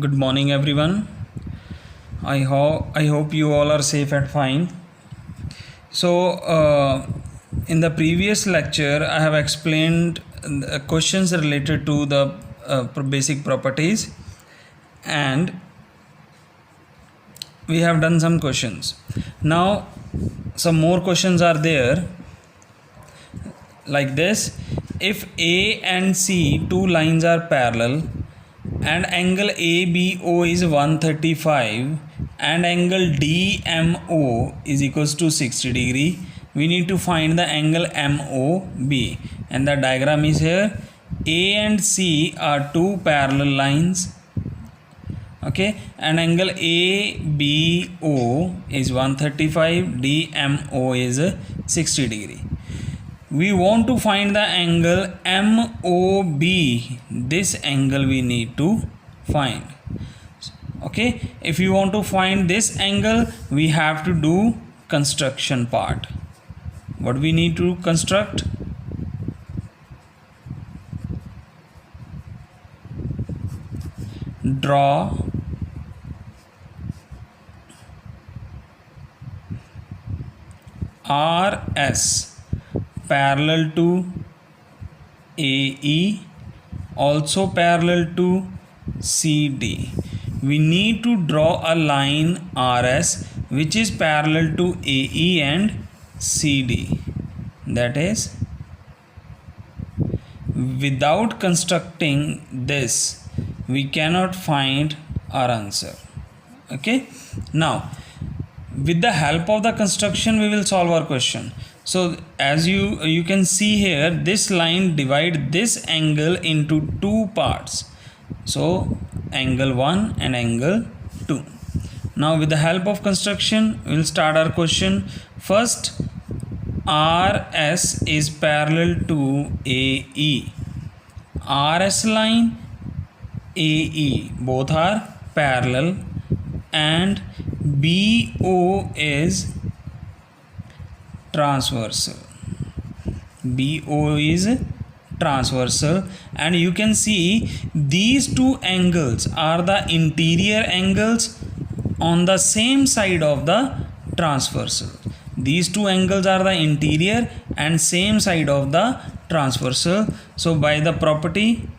Good morning, everyone. I hope you all are safe and fine. So, in the previous lecture, I have explained questions related to the basic properties, and we have done some questions. Now, some more questions are there, like this: if A and C two lines are parallel and angle ABO is 135 and angle DMO is equals to 60 degree, we need to find the angle MOB, and the diagram is here. A and C are two parallel lines, okay, and angle ABO is 135, DMO is 60 degree. We want to find the angle MOB. This angle we need to find. Okay, if you want to find this angle, we have to do construction part. What we need to construct? Draw RS parallel to AE, also parallel to CD. We need to draw a line RS which is parallel to AE and CD. That is, without constructing this, we cannot find our answer. Okay, now with the help of the construction, we will solve our question. So as you can see here, this line divide this angle into two parts. So angle 1 and angle 2. Now with the help of construction, we will start our question. First, RS is parallel to AE. RS line, AE, both are parallel, and BO is transversal. BO is transversal, and you can see these two angles are the interior angles on the same side of the transversal. These two angles are the interior and same side of the transversal. So by the property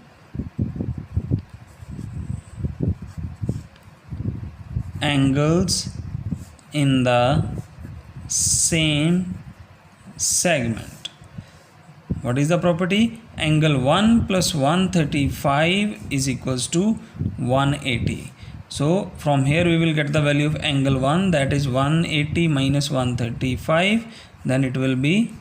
angles in the same segment, what is the property? Angle 1 plus 135 is equals to 180. So from here we will get the value of angle 1, that is 180 minus 135, then it will be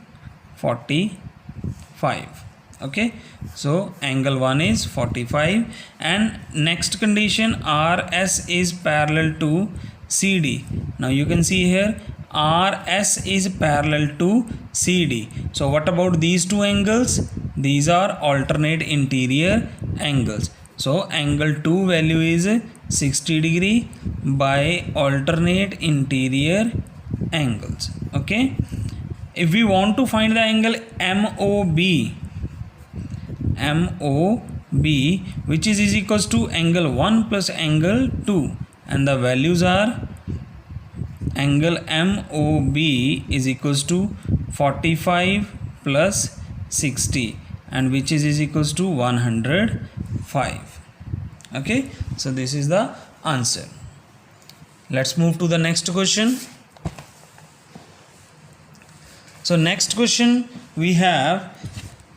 45. Okay, so angle 1 is 45. And next condition, RS is parallel to CD. Now you can see here RS is parallel to CD. So what about these two angles? These are alternate interior angles. So angle 2 value is 60 degree by alternate interior angles. Okay, if we want to find the angle MOB, which is equals to angle 1 plus angle 2, and the values are angle MOB is equals to 45 plus 60, and which is equals to 105. Okay, so this is the answer. Let's move to the next question. So next question we have: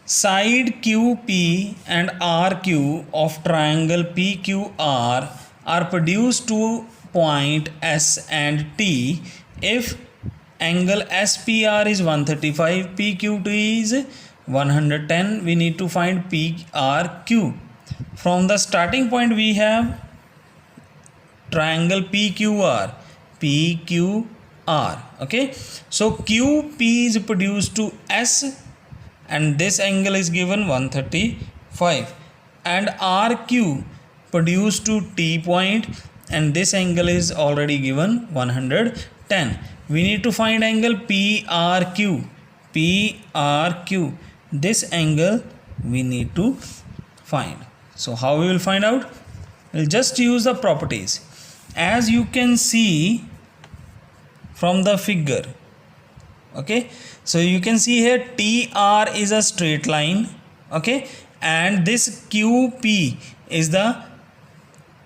side QP and RQ of triangle PQR are produced to point S and T if angle SPR is 135, PQT is 110. We need to find PRQ. From the starting point we have triangle PQR. Okay, so QP is produced to S, and this angle is given 135, and RQ produced to T point, and this angle is already given 110. We need to find angle PRQ. This angle we need to find. So how we will find out? we'll just use the properties. As you can see from the figure, okay, so you can see here TR is a straight line, okay, and this QP is the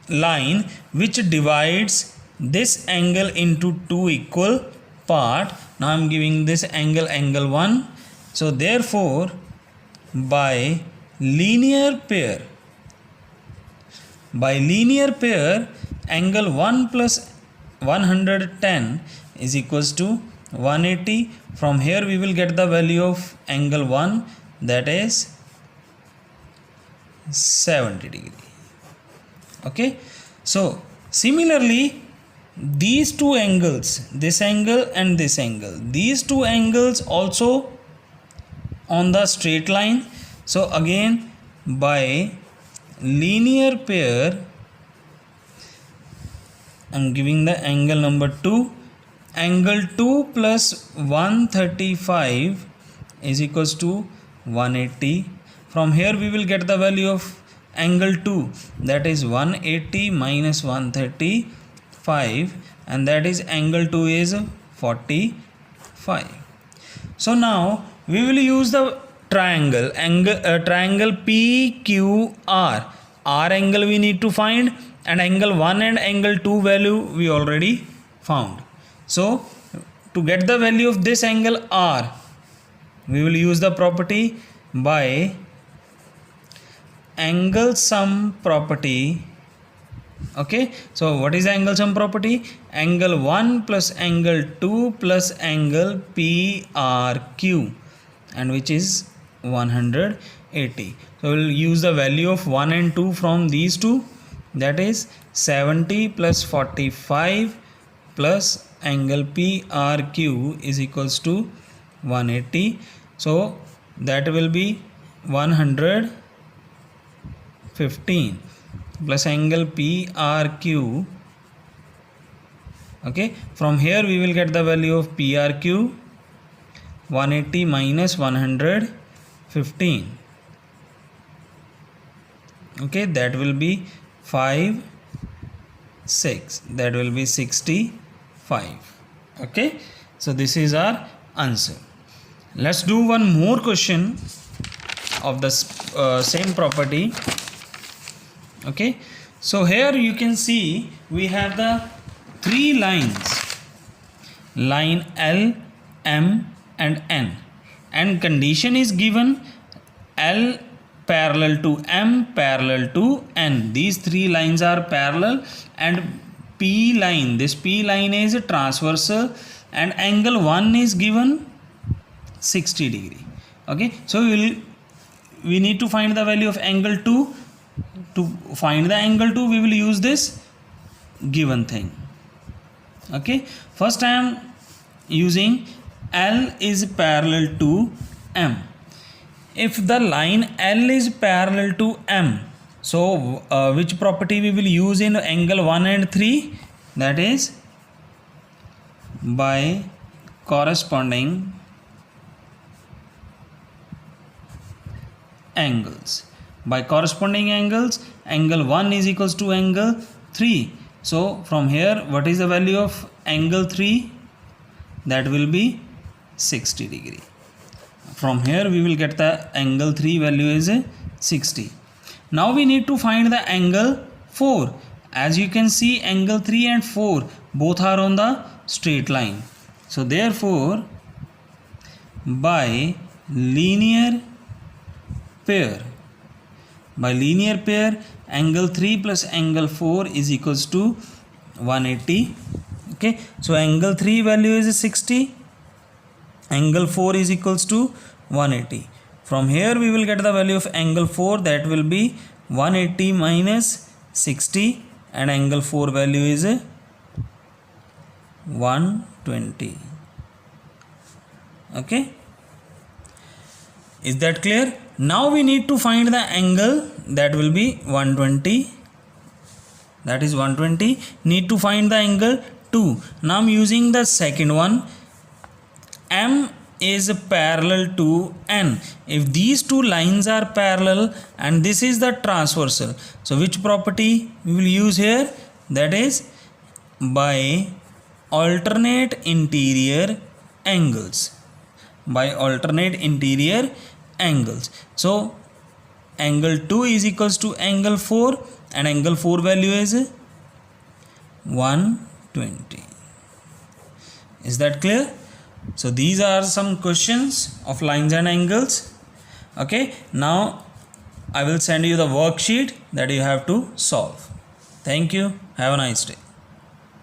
line which divides this angle into two equal part. Now I am giving this angle, angle 1. So therefore by linear pair, angle 1 plus 110 is equals to 180. From here we will get the value of angle 1, that is 70 degree. Okay, so similarly these two angles, this angle and this angle, these two angles also on the straight line. So again by linear pair I am giving the angle number 2. Angle 2 plus 135 is equals to 180. From here we will get the value of angle 2, that is 180 minus 135, and that is angle 2 is 45. So now we will use the triangle PQR. R angle we need to find, and angle 1 and angle 2 value we already found. So to get the value of this angle R, we will use the property by angle sum property. Okay, so what is the angle sum property? Angle 1 plus angle 2 plus angle PRQ, and which is 180. So we will use the value of 1 and 2 from these two, that is 70 plus 45 plus angle PRQ is equals to 180. So that will be 115 plus angle PRQ. Okay, from here we will get the value of PRQ, 180 minus 115. Okay, that will be 5, 6, that will be 65. Okay, so this is our answer. Let's do one more question of the same property. Okay, so here you can see we have the three lines, line L, M and N, and condition is given L parallel to M parallel to N. These three lines are parallel, and P line, this P line is transversal, and angle 1 is given 60 degree. Okay, so we need to find the value of angle 2. To find the angle 2 we will use this given thing. Okay, first I am using L is parallel to M. If the line L is parallel to M, so which property we will use in angle 1 and 3? That is by corresponding angles. By corresponding angles, angle 1 is equals to angle 3. So from here what is the value of angle 3? That will be 60 degree. From here we will get the angle 3 value is 60. Now we need to find the angle 4. As you can see, angle 3 and 4 both are on the straight line. So therefore by linear pair, angle 3 plus angle 4 is equals to 180. Okay, so angle 3 value is 60, angle 4 is equals to 180. From here we will get the value of angle 4, that will be 180 minus 60, and angle 4 value is 120. Okay, is that clear? Now we need to find the angle, that will be 120, that is 120. Need to find the angle 2. Now I am using the second one. M is parallel to n. If these two lines are parallel and this is the transversal, so which property we will use here? That is by alternate interior angles. By alternate interior angles. So angle 2 is equals to angle 4 and angle 4 value is 120. Is that clear? So these are some questions of lines and angles. Okay, now I will send you the worksheet that you have to solve. Thank you. Have a nice day.